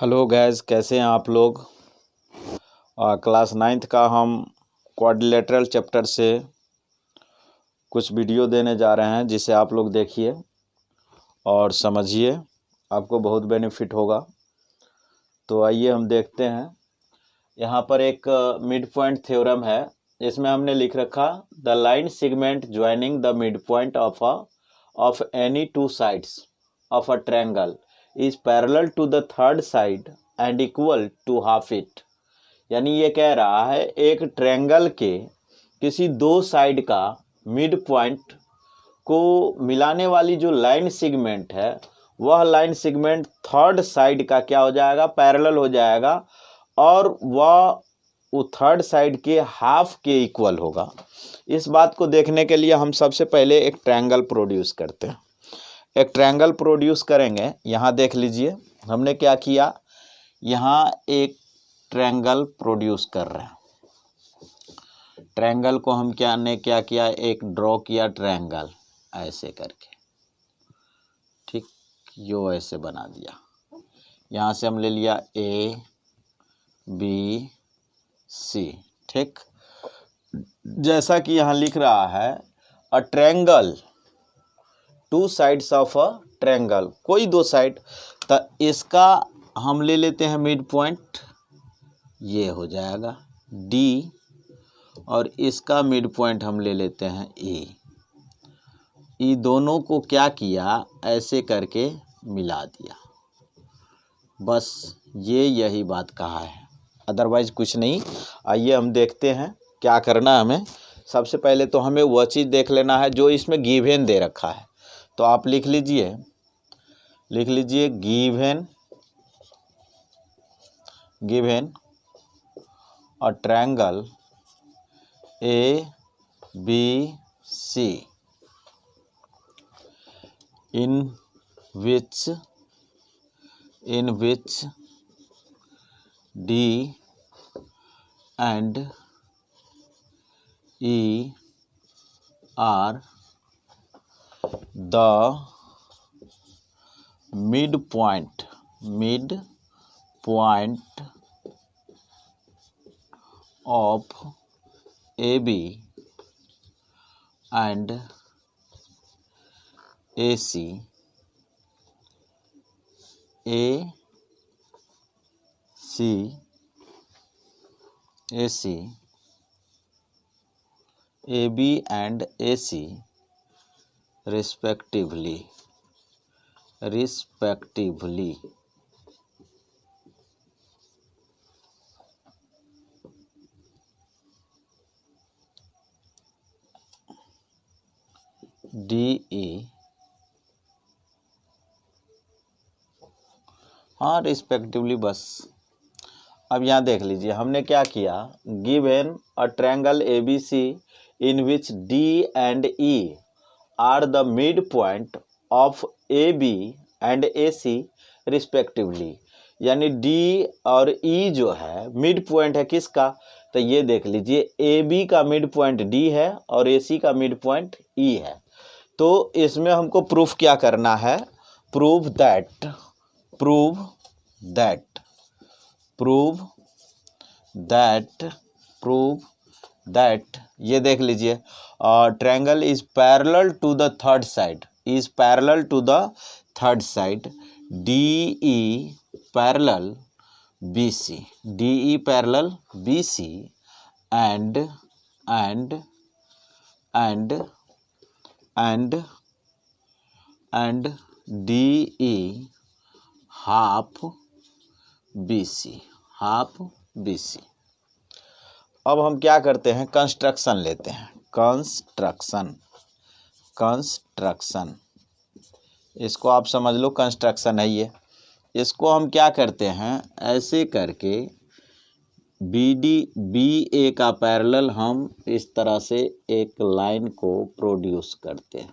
Hello guys, कैसे हैं आप लोग। क्लास 9th का हम क्वाड्रिलेटरल चैप्टर से कुछ वीडियो देने जा रहे हैं, जिसे आप लोग देखिए और समझिए, आपको बहुत बेनिफिट होगा। तो आइए हम देखते हैं। यहाँ पर एक मिड पॉइंट थ्योरम है। इसमें हमने लिख रखा the line segment joining the mid point of any two sides of a triangle is parallel to the third side and equal to half it. यानी ये कह रहा है एक ट्रायंगल के किसी दो साइड का मिड पॉइंट को मिलाने वाली जो लाइन सेगमेंट है, वह लाइन सेगमेंट थर्ड साइड का क्या हो जाएगा, पैरेलल हो जाएगा, और वह वो थर्ड साइड के हाफ के इक्वल होगा। इस बात को देखने के लिए हम सबसे पहले एक ट्रायंगल प्रोड्यूस करते हैं। एक ट्रायंगल प्रोड्यूस करेंगे। यहाँ देख लीजिए हमने क्या किया, यहाँ एक ट्रायंगल प्रोड्यूस कर रहे हैं। ट्रायंगल को हम क्या किया, एक ड्रॉ किया ट्रायंगल ऐसे करके, ठीक, यो ऐसे बना दिया। यहाँ से हम ले लिया ए बी सी, ठीक। जैसा कि यहाँ लिख रहा है a triangle, to sides of a triangle, कोई दो साइड, तो इसका हम ले लेते हैं मिड पॉइंट, ये हो जाएगा डी, और इसका मिड पॉइंट हम ले लेते हैं ई। ई दोनों को क्या किया, ऐसे करके मिला दिया। बस यही बात कहा है, अदरवाइज कुछ नहीं। आइए हम देखते हैं क्या करना है हमें। सबसे पहले तो हमें वह चीज़ देख लेना है जो इसमें गिवन दे रखा है। तो आप लिख लीजिए given a triangle A B C in which D and E are the midpoint of AB and AC, AB and AC respectively. DE, हाँ, रिस्पेक्टिवली, बस। अब यहाँ देख लीजिए हमने क्या किया, given a triangle ABC in which D and E are the mid point of AB and AC respectively. यानी D और E जो है मिड पॉइंट है किसका, तो ये देख लीजिए AB का मिड पॉइंट D है और AC का मिड पॉइंट E है। तो इसमें हमको प्रूफ क्या करना है, प्रूव दैट ये देख लीजिए triangle is parallel to the third side, DE parallel BC and DE half BC। अब हम क्या करते हैं, कंस्ट्रक्शन लेते हैं। कंस्ट्रक्शन इसको आप समझ लो, कंस्ट्रक्शन है ये। इसको हम क्या करते हैं, ऐसे करके BA का पैरेलल हम इस तरह से एक लाइन को प्रोड्यूस करते हैं।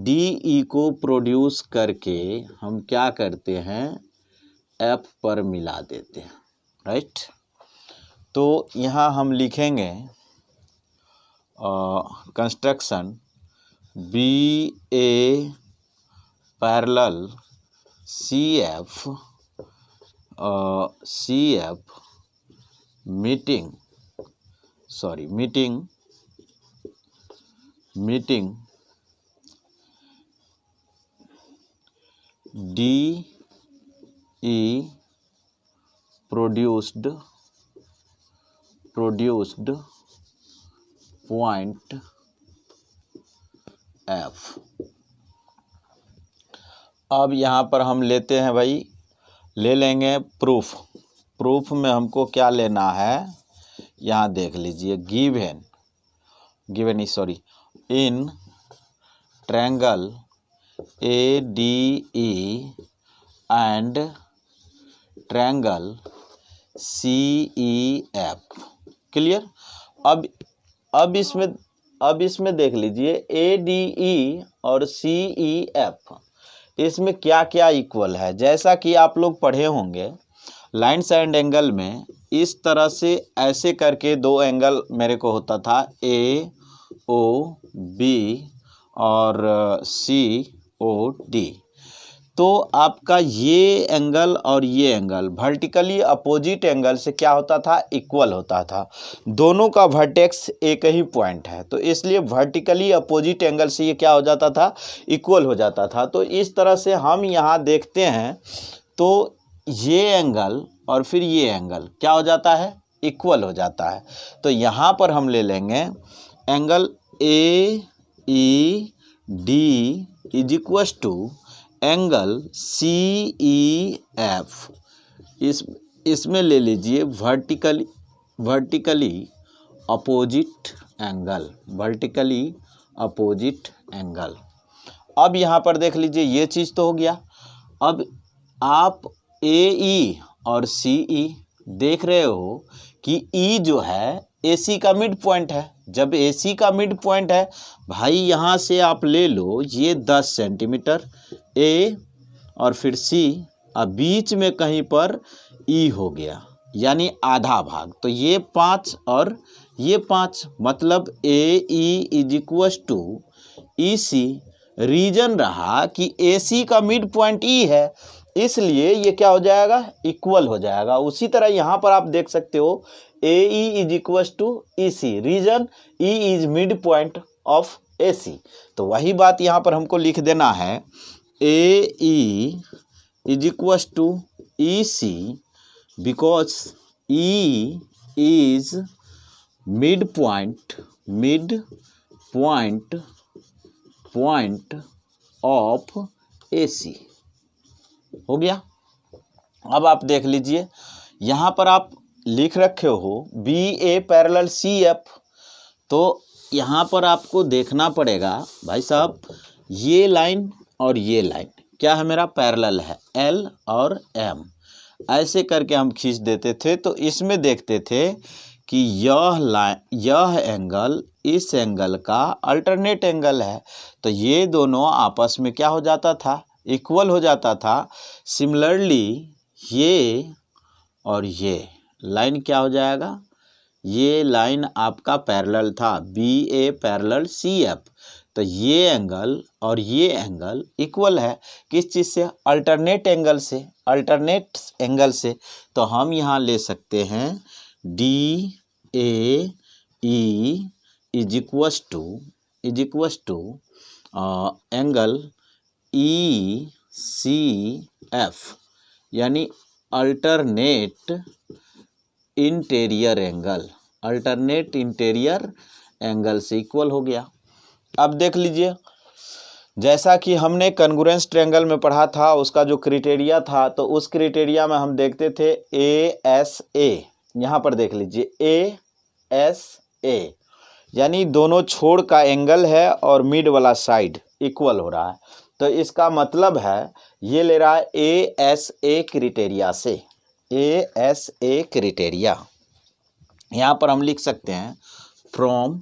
DE को प्रोड्यूस करके हम क्या करते हैं, F पर मिला देते हैं, राइट। तो यहाँ हम लिखेंगे construction BA parallel CF meeting DE produced point F। अब यहाँ पर हम लेते हैं भाई, ले लेंगे प्रूफ में हमको क्या लेना है, यहाँ देख लीजिए, in triangle ADE and triangle CEF। Clear. अब इसमें देख लीजिए ADE और CEF, इसमें क्या क्या इक्वल है। जैसा कि आप लोग पढ़े होंगे लाइन्स एंड एंगल में, इस तरह से ऐसे करके दो एंगल मेरे को होता था, AOB और COD। तो आपका ये एंगल और ये एंगल वर्टिकली अपोजिट एंगल से क्या होता था, इक्वल होता था। दोनों का वर्टेक्स एक ही पॉइंट है, तो इसलिए वर्टिकली अपोजिट एंगल से ये क्या हो जाता था, इक्वल हो जाता था। तो इस तरह से हम यहाँ देखते हैं तो ये एंगल और फिर ये एंगल क्या हो जाता है, इक्वल हो जाता है। तो यहाँ पर हम ले लेंगे angle AED is equal to angle CEF। इसमें ले लीजिए वर्टिकली अपोजिट एंगल। अब यहाँ पर देख लीजिए, ये चीज़ तो हो गया। अब आप AE और CE देख रहे हो कि E जो है AC का मिड पॉइंट है। जब AC का मिड पॉइंट है भाई, यहाँ से आप ले लो ये 10 सेंटीमीटर A और फिर C, अब बीच में कहीं पर E हो गया, यानी आधा भाग। तो ये 5 और ये 5, मतलब AE is equal to EC। Reason रहा कि AC का मिड पॉइंट E है, इसलिए ये क्या हो जाएगा, इक्वल हो जाएगा। उसी तरह यहाँ पर आप देख सकते हो AE is equal to EC, reason E is mid point of AC। तो वही बात यहाँ पर हमको लिख देना है, AE is equal to EC because E is mid point of AC। हो गया। अब आप देख लीजिए, यहाँ पर आप लिख रखे हो BA पैरेलल CF। तो यहाँ पर आपको देखना पड़ेगा भाई साहब, ये लाइन और ये लाइन क्या है, मेरा पैरेलल है, L और M। ऐसे करके हम खींच देते थे। तो इसमें देखते थे कि यह एंगल इस एंगल का अल्टरनेट एंगल है, तो ये दोनों आपस में क्या हो जाता था, इक्वल हो जाता था। सिमिलरली ये और ये लाइन क्या हो जाएगा, ये लाइन आपका पैरेलल था, BA पैरेलल CF। तो ये एंगल और ये एंगल इक्वल है, किस चीज़ से, अल्टरनेट एंगल से। तो हम यहाँ ले सकते हैं DAE is equal to angle ECF, यानी अल्टरनेट इंटीरियर एंगल से इक्वल हो गया। अब देख लीजिए, जैसा कि हमने कॉन्ग्रुएंस ट्रायंगल में पढ़ा था, उसका जो क्राइटेरिया था, तो उस क्राइटेरिया में हम देखते थे ASA। यहाँ पर देख लीजिए ASA, यानी दोनों छोर का एंगल है और मिड वाला साइड इक्वल हो रहा है। तो इसका मतलब है ये ले रहा है ASA क्राइटेरिया से, ASA क्राइटेरिया। यहाँ पर हम लिख सकते हैं from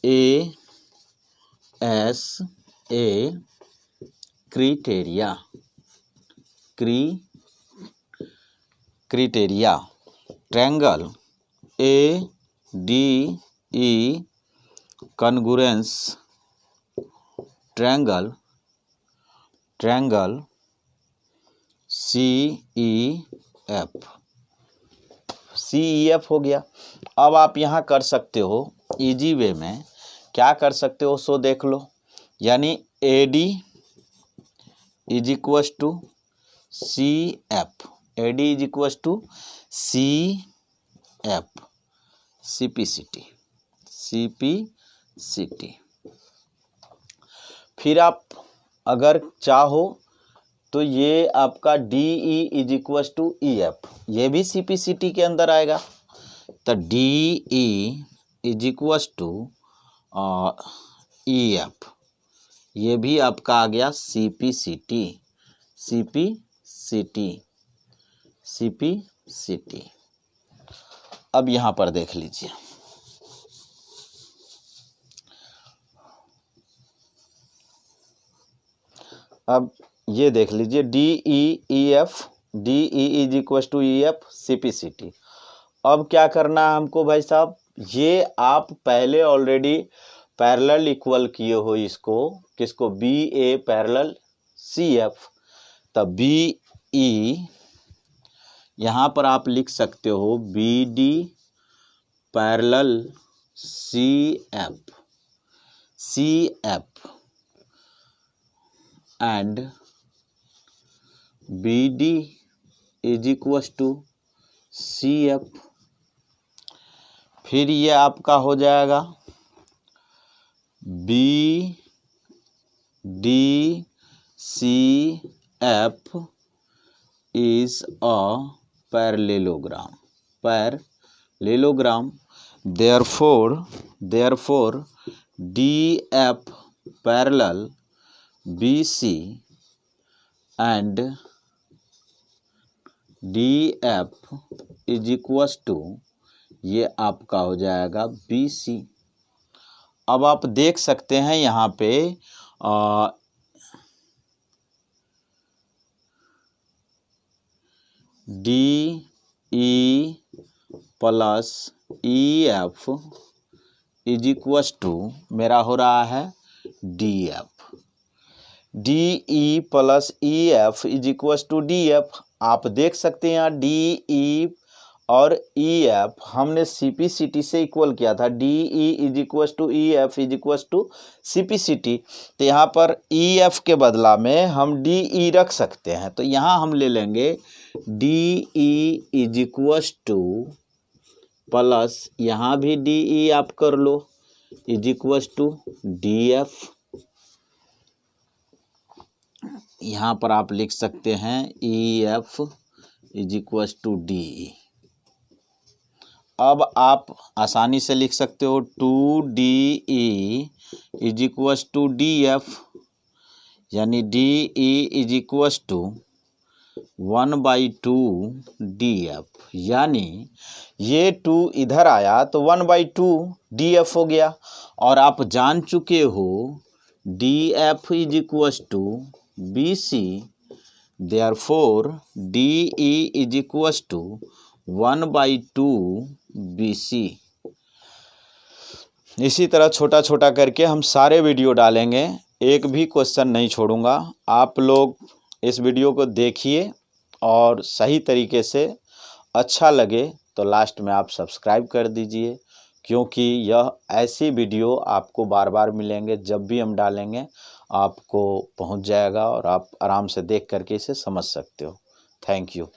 ASA criteria triangle ADE congruence triangle CEF, CEF हो गया। अब आप यहाँ कर सकते हो इजी वे में, क्या कर सकते हो सो देख लो। यानी AD is equals to CF, AD is equals to CF, CPCT। फिर आप अगर चाहो तो ये आपका DE is equals to EF, ये भी CPCT के अंदर आएगा। तो DE is equals to EF, ये भी आपका आ गया CPCT। अब यहाँ पर देख लीजिए, अब ये देख लीजिए DEEF, DE is equals to EF CPCT। अब क्या करना है हमको भाई साहब, ये आप पहले ऑलरेडी पैरेलल इक्वल किए हो इसको, किसको, BA पैरेलल CF। तब BE यहाँ पर आप लिख सकते हो BD parallel CF and BD is equals to CF। फिर ये आपका हो जाएगा BDCF is a parallelogram, therefore DF parallel BC and DF is equals to, ये आपका हो जाएगा BC। अब आप देख सकते हैं यहाँ पे DE plus EF is equals to मेरा हो रहा है DF। DE plus EF is equals to DF। आप देख सकते हैं यहाँ DE और EF हमने CPCT से इक्वल किया था। DE is equals to EF is equals to CPCT। तो यहाँ पर EF के बदला में हम DE रख सकते हैं। तो यहाँ हम ले लेंगे DE is equals to plus, यहाँ भी DE आप कर लो, इज इक्वस टू DF। यहाँ पर आप लिख सकते हैं EF is equals to DE। अब आप आसानी से लिख सकते हो 2DE is equals to DF, यानी DE is equals to 1/2 DF, यानी ये 2 इधर आया तो 1/2 DF हो गया। और आप जान चुके हो DF is equals to BC, therefore DE is equals to 1/2 BC। इसी तरह छोटा छोटा करके हम सारे वीडियो डालेंगे, एक भी क्वेश्चन नहीं छोड़ूंगा। आप लोग इस वीडियो को देखिए और सही तरीके से अच्छा लगे तो लास्ट में आप सब्सक्राइब कर दीजिए, क्योंकि यह ऐसी वीडियो आपको बार बार मिलेंगे, जब भी हम डालेंगे आपको पहुंच जाएगा और आप आराम से देख करके इसे समझ सकते हो। Thank you.